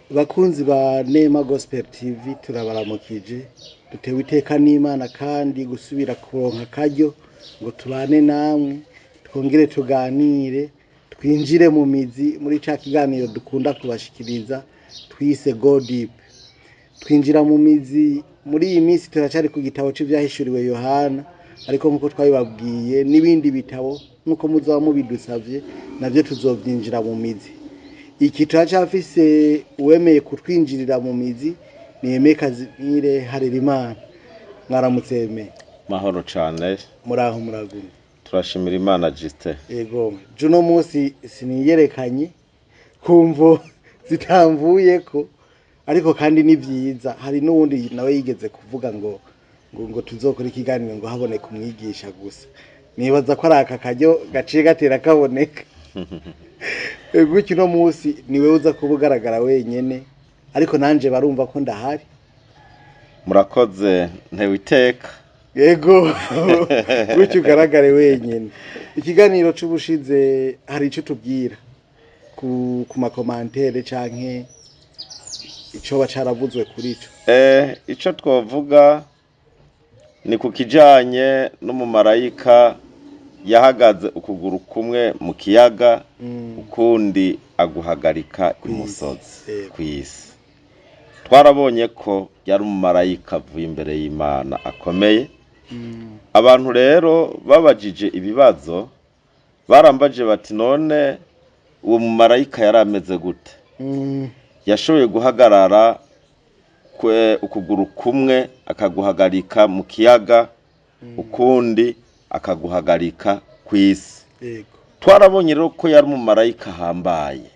Bakunzi ba Nema Gospel TV turabaramukije dutewe iteka n'Imana kandi gusubira kuronka karyo ngo tubane namwe twongere tuganire twinjire mu mizi muri ca kiganiro dukunda kubashikiriza twise Go Deep. Twinjira mu mizi muri iyi minsi turacari ku gitabo c'ivyahishuriwe Yohana, ariko nkuko twabibabwiye n'ibindi bitabo nkuko muzaba mubidusavye navyo tuzovyinjira mu mizi. Iki turacafise uwemeye kutwinjirira mu mizi ni Aime Kazimire Harerimana. Mwaramutse Aime. Mahoro cane. Muraho muragume. Turashimira Imana Justin. Yego, juno munsi siniyerekanye kumvo zitamvuyeko, ariko kandi ni vyiza. Hari n'uwundi nawe yigeze kuvuga ngo tuzokora ikiganiro ngo haboneka umwigisha gusa. Nibaza ko ari aka karyo gaciye gatera kaboneka. Gutyo no munsi niwe uza kubugaragara wenyene, ariko nanje barumva ko ndahari. Murakoze ntewe iteka. Yego, gutyo ugaragare wenyene. Ikiganiro c'ubushize hari ico tubwira ku makomantere canke ico bacaravuzwe kuri ico. Ico twovuga ni ku kijanye n'umumarayika yahagaze ukuguru kumwe mu kiyaga, ukundi aguhagarika imusozi kw'isi. Twarabonye ko yari umumarayika avuye imbere y'Imana akomeye. Abantu rero babajije ibibazo barambaje bati none uwo mumarayika yari ameze gute? Yashoboye guhagarara ukuguru kumwe akaguhagarika mu kiyaga, ukundi akaguhagarika kw'isi. Twarabonye rero ko yari umumarayika ahambaye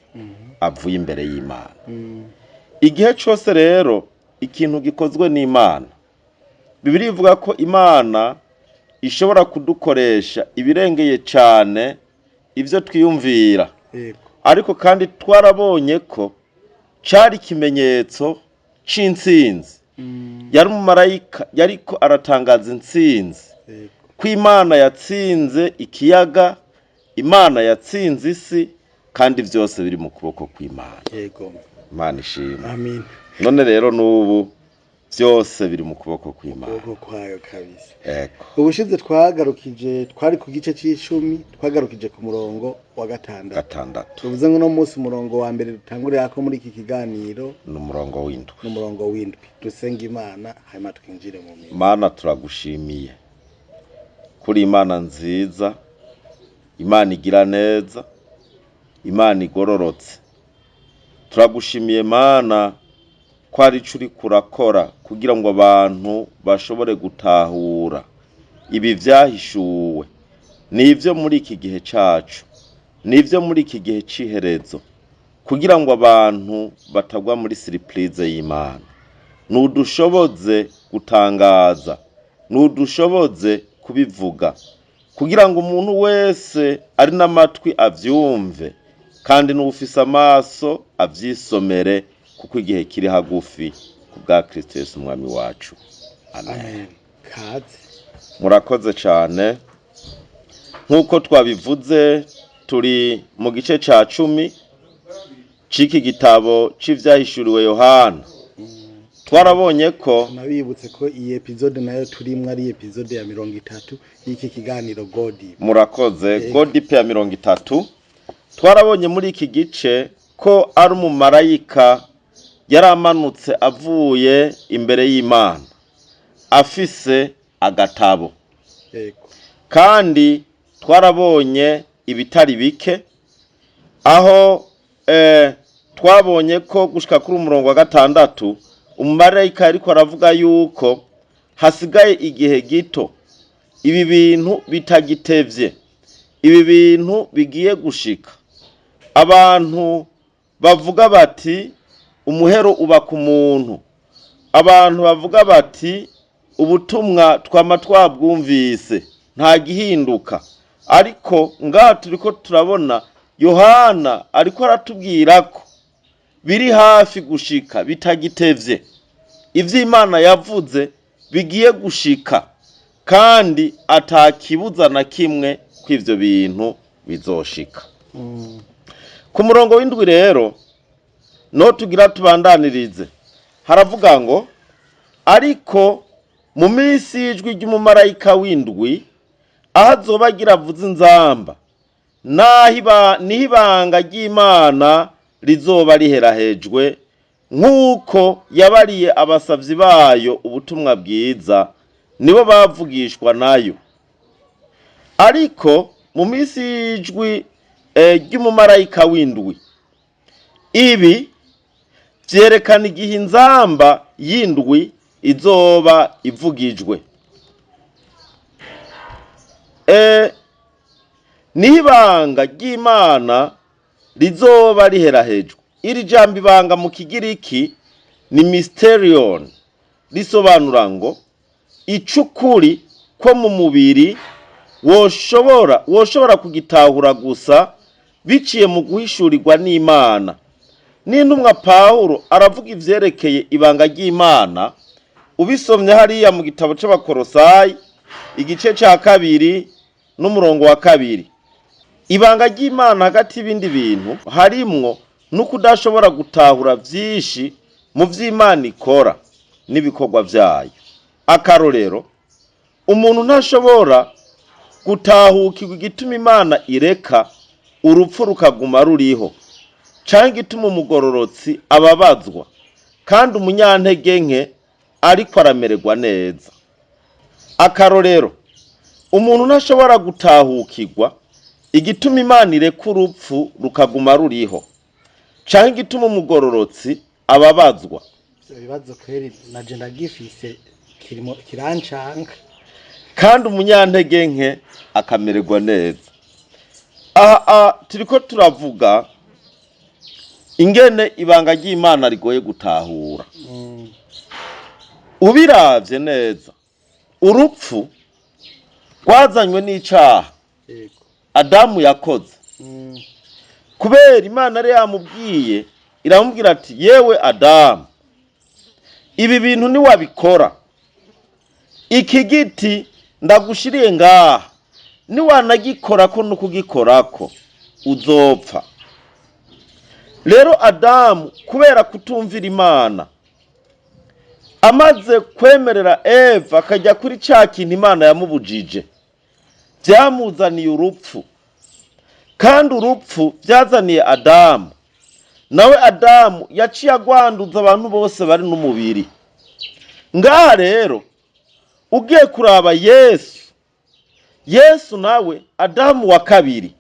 avuye imbere y'Imana. Igihe cyose rero ikintu gikozwe n'Imana, Bibiliya ivuga ko Imana ishobora kudukoresha ibirengeye cyane ivyo twiyumvira. Ariko kandi twarabonye ko cari ikimenyetso c'intsinzi. Yari umumarayika yariko aratangaza intsinzi. Ko Imana yatsinze ikiyaga, Imana yatsinze isi, kandi vyose biri mu kuboko kw'Imana. Yego. Imana ishimwe. Amen. None rero n'ubu vyose biri mu kuboko kw'Imana. Kuboko kwayo kabisa. Ego. Ubushize twagarukije twari ku gice c'icumi, twagarukije ku murongo wa gatandatu. Tuvuze ngo no munsi umurongo wa mbere dutangurira ko muri iki kiganiro n'umurongo w'indwi. N'umurongo w'indwi. Dusenga Imana hanyuma twinjire mu mizi. Mana turagushimiye. Kuri Imana nziza, Imana igira neza, Imana igororotse. Turagushimiye Mana ko ari ico uri kurakora kugira ngo abantu bashobore gutahura ibi vyahishuwe. Nivyo muri iki gihe cacu, nivyo muri iki gihe c'iherezo, kugira ngo abantu batagwa muri surprise y'Imana. Nudushoboze gutangaza, nudushoboze kubivuga, kugira ngo umuntu wese ari n'amatwi avyumve, kandi n'ufise amaso avyisomere, kuko igihe kiri hagufi kubwa Kristo Yesu umwami wacu. Amen. Murakoze cyane. Nkuko twabivuze turi mu gice ca 10 ciki gitabo c'ivyahishuriwe Yohana. Twarabonye ko nabibutse ko iyi episode nayo turimwe ari episode ya 30 y'iki kiganiro God Deep. Murakoze. God Deep ya 30. Twarabonye muri iki gice ko ari umumarayika yaramanutse avuye imbere y'Imana afise agatabo. Kandi twarabonye ibitari bike, aho twabonye ko gushika kuri umurongo wa 6 umumarayika ariko aravuga yuko hasigaye igihe gito ibi bintu bitagitevye, ibi bintu bigiye gushika. Abantu bavuga bati umuhero uba ku muntu, abantu bavuga bati ubutumwa twama twabwumvise nta gihinduka. Ariko ngaha turiko turabona Yohana ariko aratubwira ko biri hafi gushika bitagitevye, ivy'Imana yavuze bigiye gushika, kandi atakibuza na kimwe kw'ivyo bintu bizoshika. Ku murongo w'indwi rero no tugira tubandanirize haravuga ngo ariko mu minsi y'ijwi ry'umumarayika w'indwi aho azoba agira avuze inzamba niho ibanga ry'Imana rizoba riherahejwe nk'uko yabariye abasavyi bayo ubutumwa bwiza nibo bavugishwa nayo. Ariko mu minsi y'ijwi ry'umumarayika w'indwi ibi vyerekana igihe inzamba y'indwi izoba ivugijwe. Niho ibanga ry'Imana rizoba riherahejwe. Iri jambo ibanga mu kigiriki ni mysterion, risobanura ngo icukuri ko mu mubiri woshobora kugitahura gusa biciye mu guhishurirwa n'Imana. N'intumwa Pawulo aravuga ivyerekeye ibanga ry'Imana ubisomye hariya mu gitabo c'Abakolosayi igice ca 2 n'umurongo wa 2. Ibanga ry'Imana hagati y'ibindi bintu harimwo n'ukudashobora gutahura vyinshi mu vy'Imana ikora n'ibikorwa vyayo. Akarorero, umuntu ntashobora gutahukirwa igituma Imana ireka urupfu rukaguma ruriho, canke igituma umugororotsi ababazwa kandi umunyantege nke ariko aramererwa neza. Akarorero, umuntu ntashobora gutahukirwa igituma Imana ireka urupfu rukaguma ruriho, canke igituma umugororotsi ababazwa. Ibibazo kweri naje ndagifise kirancanga kandi umunyantege nke akamererwa neza. Turiko turavuga ingene ibanga ry'Imana rigoye gutahura. Ubiravye neza, urupfu rwazanywe n'icaha Adamu yakoze. Kubera Imana yari yamubwiye, iramubwira ati yewe Adamu, ibi bintu niwabikora, iki giti ndagushiriye ngaha, niwanagikorako nukugikorako uzopfa. Rero Adamu kubera kutumvira Imana, amaze kwemerera Eva akajya kuri ca kintu Imana yamubujije, byamuzaniye urupfu. Kandi urupfu byazaniye Adamu, nawe Adamu yaciye agwanduza abantu bose bari n'umubiri. Ngaha rero ugiye kuraba Yesu nawe Adamu wa kabiri,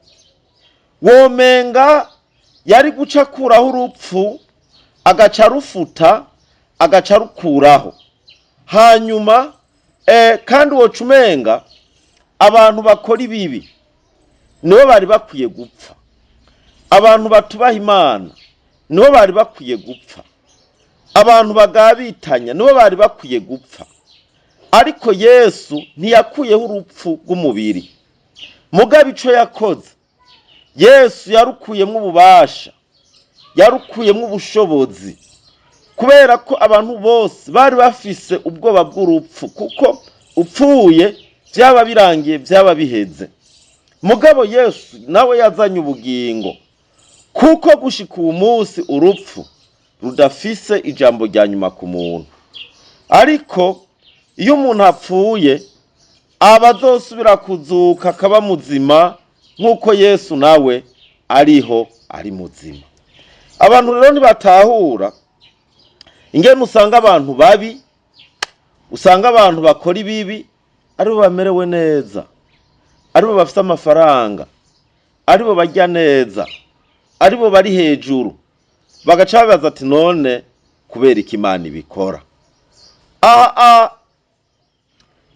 womenga yari guca kuraho urupfu agaca rufuta agaca rukuraho. Hanyuma kandi wocumenga abantu bakora ibibi nibo bari bakwiye gupfa, abantu batubaha Imana nibo bari bakwiye gupfa, abantu bagabitanya nibo bari bakwiye gupfa. Ariko Yesu ntiyakuyeho urupfu rw'umubiri, mugabo ico yakoze, Yesu yarukuyemwo ububasha, yarukuyemwo ubushobozi, kubera ko abantu bose bari bafise ubwoba bw'urupfu, kuko upfuye byaba birangiye byaba biheze. Mugabo Yesu nawe yazanye ubugingo, kuko gushika uwo munsi urupfu rudafise ijambo rya nyuma ku muntu. Ariko iyo umuntu apfuye abazosubira kuzuka akaba muzima nk'uko Yesu nawe ariho ari muzima. Abantu rero ntibatahura ingene usanga abantu babi, usanga abantu bakora ibibi aribo bamerewe neza, aribo bafite amafaranga, aribo barya neza, aribo bari hejuru. Bagaca babaza ati none kubera iki Imana ibikora?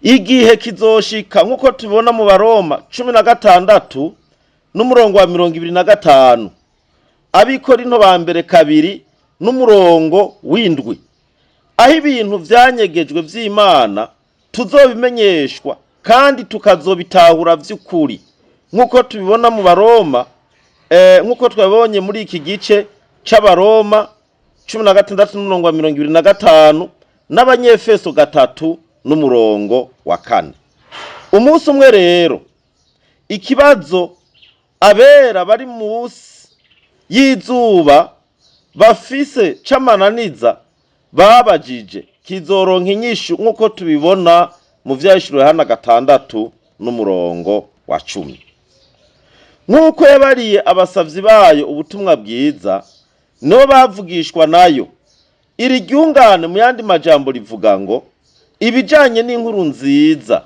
Igihe kizoshika nk'uko tubibona mu Baroma 16 n'umurongo wa 25, Abikorinto ba mbere 2 n'umurongo w'indwi, aho ibintu vyanyegejwe vy'Imana tuzobimenyeshwa kandi tukazobitahura vy'ukuri, nk'uko tubibona mu Baroma, nk'uko twabonye muri iki gice c'Abaroma 16 n'umurongo wa 25 n'Abanyefeso 3 n'umurongo wa 4. Umunsi umwe rero ikibazo abera bari munsi y'izuba bafise c'amananiza babajije kizoronka inyishu nk'uko tubibona mu vyahishuriwe Yohana 6:10. Nk'uko yabariye abasavyi bayo ubutumwa bwiza, nibo bavugishwa nayo. Iri ryungane mu yandi majambo rivuga ngo ibijanye n'inkuru nziza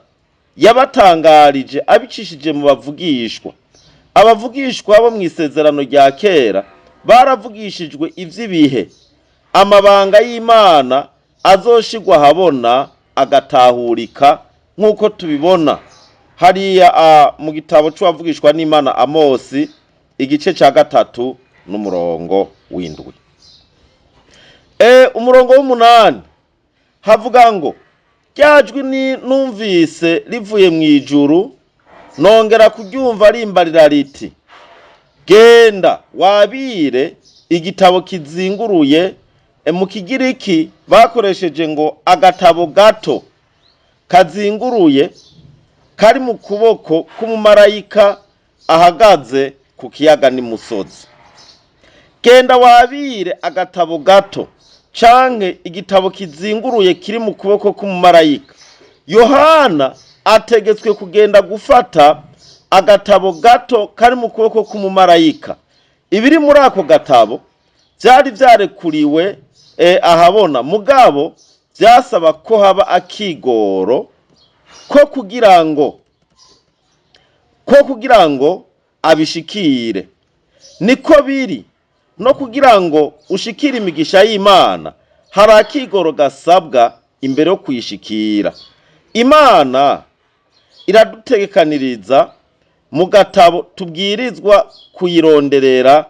yabatangarije abicishije mu bavugishwa. Abavugishwa bo mw'isezerano rya kera baravugishijwe ivy'ibihe, amabanga y'Imana azoshigwa habona agatahurika nk'uko tubibona hariya mu gitabo c'uwavugishwa n'Imana Amosi igice ca 3:7. Umurongo w'8 havuga ngo ryajwi numvise rivuye mw'ijuru, nongera kuryumva rimbarira riti, genda wabire igitabo kizinguruye. Mu Kigiriki bakoresheje ngo agatabo gato kazinguruye kari mu kuboko k'umumarayika ahagaze ku kiyaga n'imusozi. Genda wabire agatabo gato canke igitabo kizinguruye kiri mu kuboko k'umumarayika. Yohana ategetswe kugenda gufata agatabo gato kari mu kuboko k'umumarayika. Ibiri muri ako gatabo vyari vyarekuriwe ahabona, mugabo vyasaba ko haba akigoro ko kugira ngo abishikire. Niko biri no kugira ngo ushikire imigisha y'Imana, hari akigoro gasabwa imbere yo kuyishikira. Imana iradutegekaniriza mu gatabo tubwirizwa kuyironderera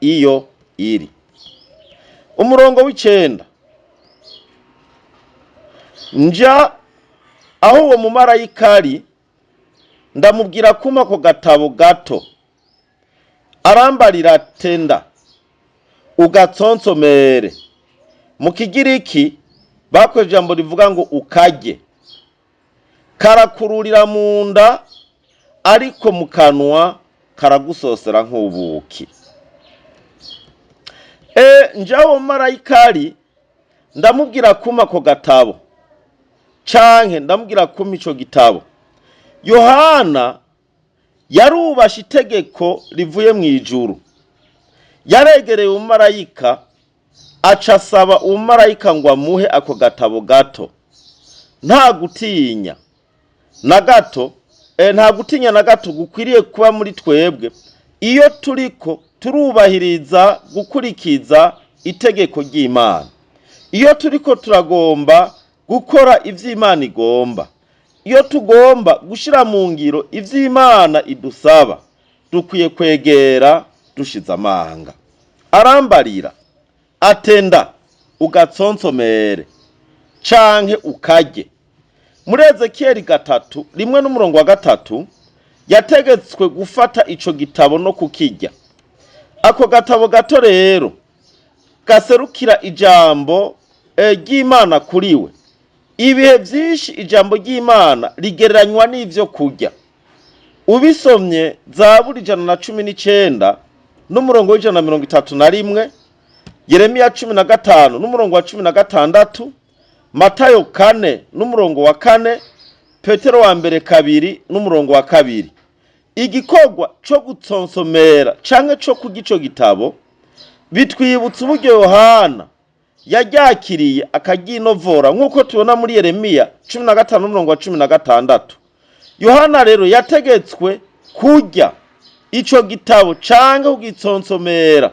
iyo iri. Umurongo w'9, nja aho uwo mumarayika ari, ndamubwira kuma ko gatabo gato, arambarira tenda ugatsonsomere. Mu Kigiriki bakoresheje ijambo rivuga ngo ukarye. Karakururira mu nda, ariko mu kanwa karagusosera nk'ubuki. Njaho marayika ari, ndamubwira kuma ko gatabo canke ndamubwira kuma ico gitabo. Yohana yarubasha itegeko rivuye mw'ijuru. Yaregereye umumarayika, aca asaba umumarayika ngo amuhe ako gatabo gato. Nta gutinya na gato gukwiriye kuba muri twebwe iyo turiko turubahiriza gukurikiza itegeko ry'Imana. Iyo turiko turagomba gukora ivy'Imana igomba, iyo tugomba gushira mu ngiro ivy'Imana idusaba, dukwiye kwegera dushize amanga. Arambarira atenda ugatsonsomere canke ukarye. Muri Ezekiyeli 3:1-3 yategetswe gufata ico gitabo no kukirya. Ako gatabo gato rero gaserukira ijambo ry'Imana kuriwe. Ibihe vyinshi ijambo ry'Imana rigereranywa n'ivyo kurya. Ubisomye Zaburi 119:131, Yeremiya 15:16, Matayo 4:4, Petero wa mbere 2:2. Igikorwa co gutsonsomera canke co kurya ico gitabo bitwibutsa uburyo Yohana yaryakiriye akagyinovora, nk'uko tubona muri Yeremiya 15:16. Yohana rero yategetswe kurya ico gitabo canke kugitsonsomera.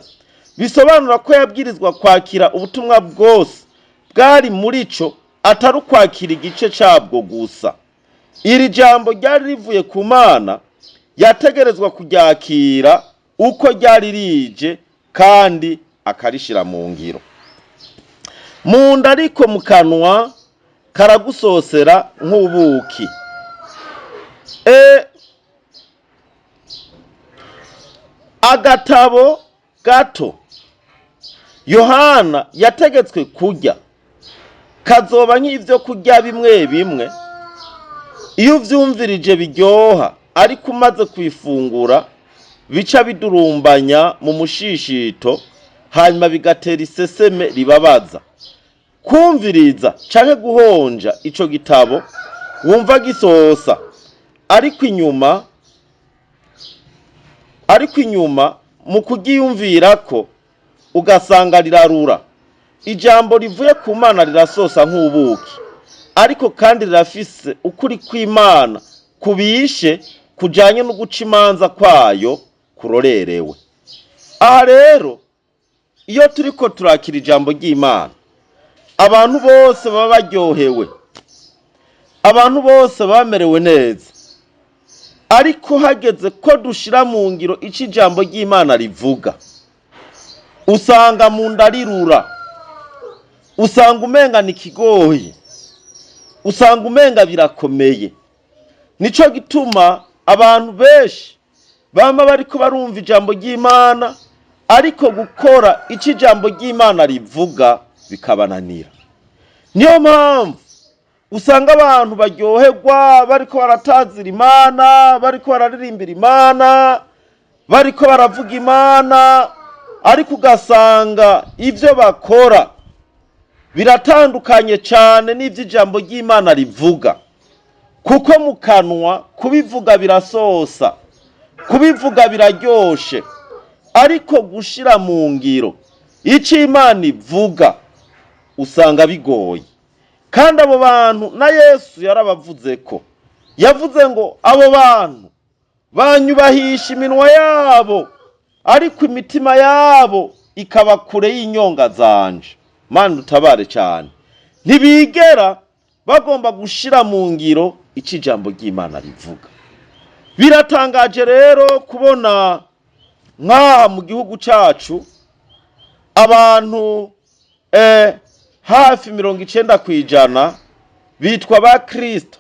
Bisobanura ko yabwirizwa kwakira ubutumwa bwose bwari muri co, atari kwakira igice cabwo gusa. Iri jambo ryari rivuye ku Mana, yategerezwa kuryakira uko ryari rije kandi akarishira mu ngiro. Mu nda ariko mu kanwa karagusosera nk'ubuki. Agatabo gato Yohana yategetswe kurya kazoba nk'ivyo kurya bimwe bimwe. Iyo uvyumvirije biryoha, ariko umaze kwifungura bica bidurumbanya mu mushishito, hanyuma bigatera iseseme ribabaza. Kumviriza canke guhonja ico gitabo wumva gisosa, ariko inyuma mu kugiyumvirako ugasanga rirarura. Ijambo rivuye ku Mana rirasosa nk'ubuki, ariko kandi rirafise ukuri kw'Imana kubishe kujanye no guca imanza kwayo kurorerewe. Aha rero iyo turiko turakira ijambo ry'Imana, abantu bose baba baryohewe, abantu bose bamerewe neza, ariko hageze ko dushira mu ngiro ico ijambo ry'Imana rivuga, usanga mu nda rirura, usanga umenga ni kigoye, usanga umenga birakomeye. Nico gituma abantu benshi bama bariko barumva ijambo ry'Imana, ariko gukora ico ijambo ry'Imana rivuga bikabananira. Niyo mpamvu usanga abantu baryoherwa bariko baratazira Imana, bariko bararirimbira Imana, bariko baravuga Imana, ariko ugasanga ivyo bakora biratandukanye cane n'ivyo ijambo ry'Imana rivuga. Kuko mu kanwa kubivuga birasosa, kubivuga biraryoshe, ariko gushira mu ngiro ico Imana ivuga usanga bigoye. Kandi abo bantu na Yesu yarabavuze ko, yavuze ngo abo bantu banyubahisha iminwa yabo, ariko imitima yabo ikaba kure y'inyonga zanje. Mana utabare cyane, ntibigera bagomba gushira mu ngiro ico ijambo ry'Imana rivuga. Biratangaje rero kubona nk'aha mu gihugu cacu abantu hafi 90% bitwa ba Kristo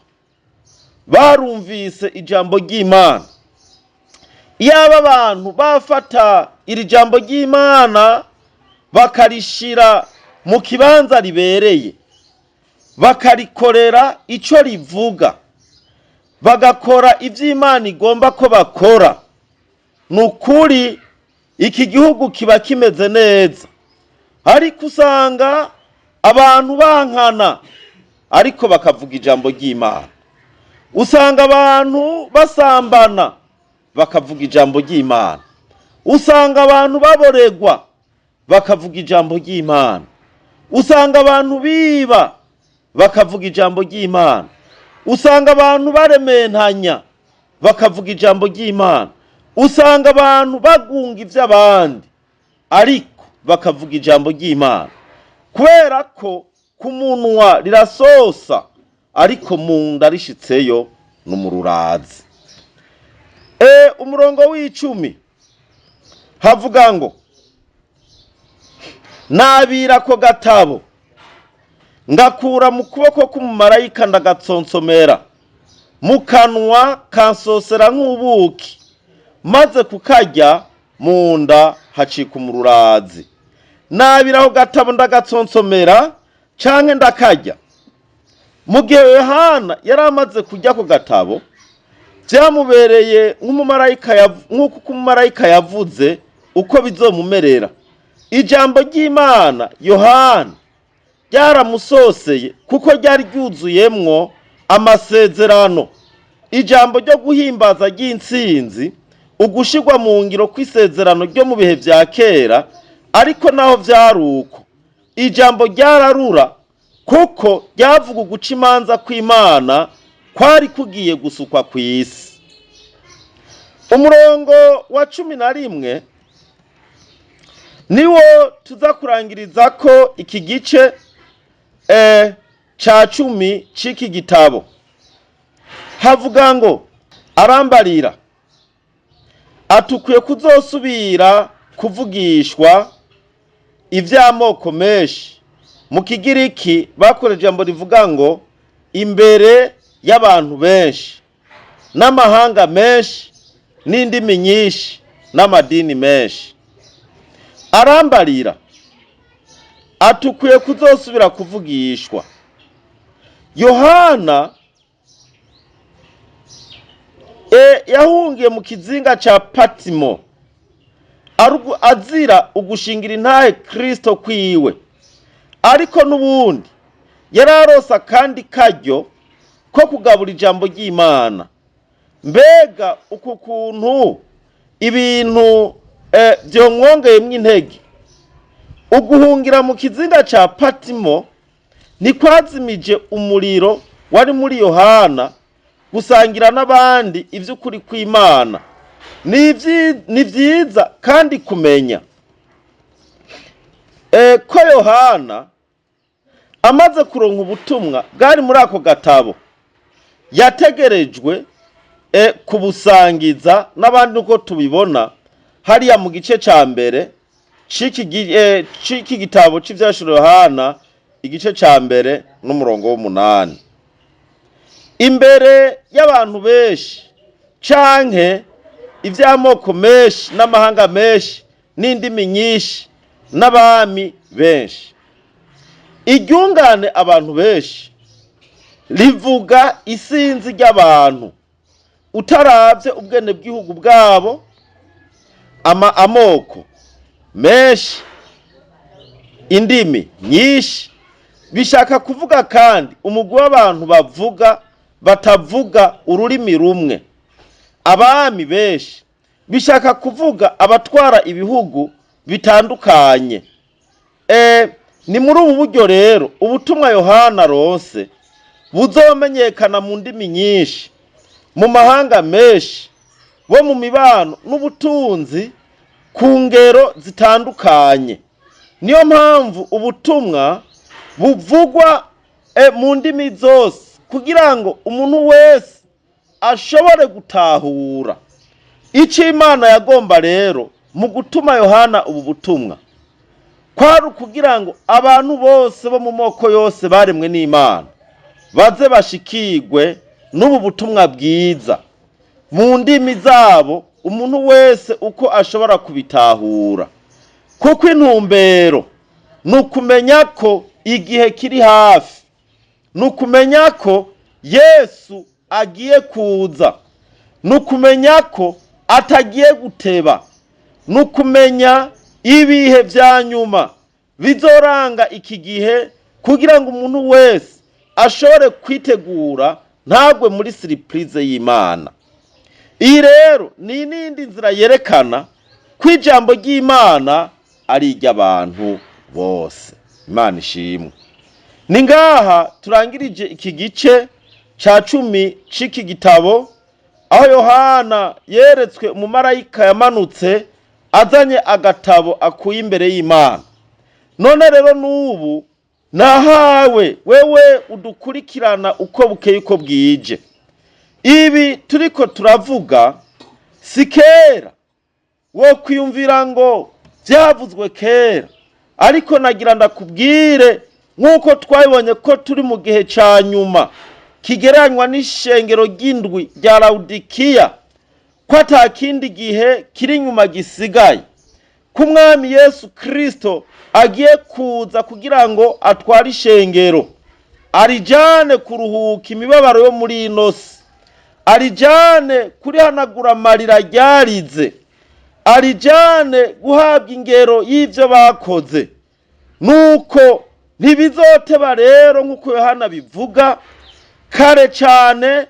barumvise ijambo ry'Imana. Iyaba abantu bafata iri jambo ry'Imana bakarishira mu kibanza ribereye, bakarikorera ico rivuga, bagakora ivy'Imana igomba ko bakora, nukuri iki gihugu kiba kimeze neza. Ariko usanga abantu bankana ariko bakavuga ijambo ry'Imana, usanga abantu basambana bakavuga ijambo ry'Imana, usanga abantu baboregwa bakavuga ijambo ry'Imana, usanga abantu biba bakavuga ijambo ry'Imana, usanga abantu barementanya bakavuga ijambo ry'Imana, usanga abantu bagunga ivy'abandi ariko bakavuga ijambo ry'Imana. Kubera ko ku munwa rirasosa, ariko mu nda rishitseyo n'umururazi. Umurongo w'10 havuga ngo, nabira ko gatabo ngakura mu kuboko k'umumarayika ndagatsonsomera, mu kanwa kansosera nk'ubuki, maze kukarya mu nda hacika umururazi. Nabiraho gatabo ndagatsonsomera canke ndakarya. Mu gihe Yohana yari amaze kurya ko gatabo, byamubereye nk'uko umumarayika yavuze uko bizomumerera. Ijambo ry'Imana Yohana ryaramusoseye kuko ryari ryuzuyemwo amasezerano, ijambo ryo guhimbaza ry'intsinzi, ugushirwa mu ngiro kw'isezerano ryo mu bihe vya kera. Ariko naho vyaruko, ijambo ryararura kuko ryavuga uguca imanza kw'Imana kwari kugiye gusukwa kw'isi. Umurongo wa 11 niwo tuza kurangiriza ko iki gice ca 10 c'iki gitabo. Havuga ngo, arambarira atukwiye kuzosubira kuvugishwa ivy'amoko menshi. Mu Kigiriki bakoresheje ijambo rivuga ngo imbere y'abantu benshi, n'amahanga menshi, n'indimi nyinshi, n'amadini menshi. Arambarira atukwiye kuzosubira kuvugishwa. Yohana yahungiye mu kizinga ca Patimo, azira ugushingira intahe Kristo kwiwe, ariko n'ubundi yararosa kandi karyo ko kugabura ijambo ry'Imana. Mbega uku kuntu ibintu byomwongeyemwo intege, uguhungira mu kizinga ca Patimo ntikwazimije umuriro wari muri Yohana gusangira n'abandi ivy'ukuri kw'Imana. Ni vyiza kandi kumenya ko Yohana amaze kuronka ubutumwa bwari muri ako gatabo yategerejwe kubusangiza n'abandi uko tubibona hariya mu gice ca mbere c'iki gitabo c'ivyashuro Yohana igice ca mbere n'umurongo w'8. Imbere y'abantu benshi canke ivy'amoko menshi n'amahanga menshi n'indimi nyinshi n'abami benshi, iryungane abantu benshi rivuga isinzi ry'abantu utaravye ubwene bw'igihugu bwabo, amoko menshi, indimi nyinshi, bishaka kuvuga kandi umugwi w'abantu batavuga ururimi rumwe. Abami benshi bishaka kuvuga abatwara ibihugu bitandukanye. Ni muri ubu buryo rero ubutumwa Yohana aronse buzomenyekana mu ndimi nyinshi, mu mahanga menshi, bo mu mibano n'ubutunzi ku ngero zitandukanye. Niyo mpamvu ubutumwa buvugwa mu ndimi zose kugira ngo umuntu wese ashobore gutahura ico Imana yagomba. Rero mu gutuma Yohana ubu butumwa kwari kugira ngo abantu bose bo mu moko yose baremwe n'Imana baze bashikirwe n'ubu butumwa bwiza mu ndimi zabo, umuntu wese uko ashobora kubitahura, kuko intumbero nukumenya ko igihe kiri hafi, nukumenya ko Yesu agiye kuza, nukumenya ko atagiye guteba, nukumenya ibihe vya nyuma bizoranga iki gihe kugira ngo umuntu wese ashobore kwitegura ntagwe muri surprise y'Imana. Iyi rero ni nindi nzira yerekana ko ijambo ry'Imana ari iry'abantu bose. Imana ishimwe. Ni ngaha turangirije iki gice ca 10 c'iki gitabo, aho Yohana yeretswe umumarayika yamanutse azanye agatabo akuye imbere y'Imana. None rero n'ubu nahawe wewe udukurikirana uko bukeye uko bwije. Ibi turiko turavuga si kera, wo kwiyumvira ngo byavuzwe kera, ariko nagira ndakubwire nk'uko twabibonye ko turi mu gihe ca nyuma kigereranywa n'ishengero ry'indwi rya Laodikiya, ko atakindi gihe kiri nyuma gisigaye, ko Umwami Yesu Kristo agiye kuza kugira ngo atware ishengero, arijane kuruhuka imibabaro yo muri ino si, arijane kurihanagura amarira ryarize, arijane guhabwa ingero y'ivyo bakoze. Nuko ntibizoteba rero nk'uko Yohana bivuga, kare cane,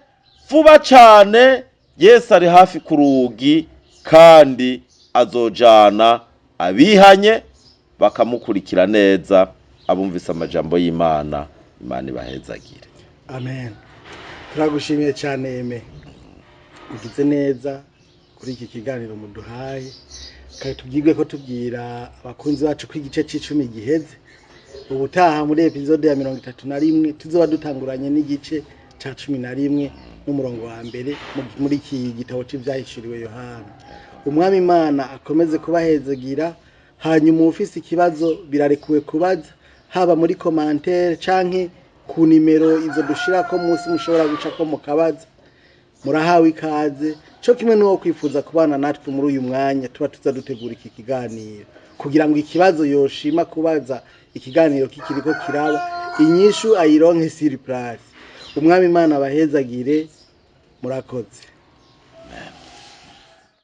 vuba cane, Yesu ari hafi ku rugi kandi azojana abihanye bakamukurikira neza, abumvise amajambo y'Imana. Imana ibahezagire. Amen. Turagushimiye cyane Eme, ugize neza kuri iki kiganiro muduhaye, kandi tubyigwe ko tubwira abakunzi bacu ko igice c'icumi giheze. Ubutaha muri episode ya 31 tuzoba dutanguranye n'igice ca 11 n'umurongo wa mbere muri iki gitabo cy'ivyahishuriwe Yohana. Umwami Imana akomeze kubahezagira. Hanyuma ufise ikibazo birarekuwe kubaza, haba muri commentaire canke ku nimero izo dushira ko munsi mushobora guca ko mukabaza. Murahawe ikaze cyo kimwe n'uwo kwifuza kubana natwe muri uyu mwanya tuba tuzadutegura iki kiganiro, kugira ngo ikibazo yoshima kubaza ikiganiro kikiriko kiraba inyishu ayironke sur place. Umwami Imana abahezagire. Murakoze.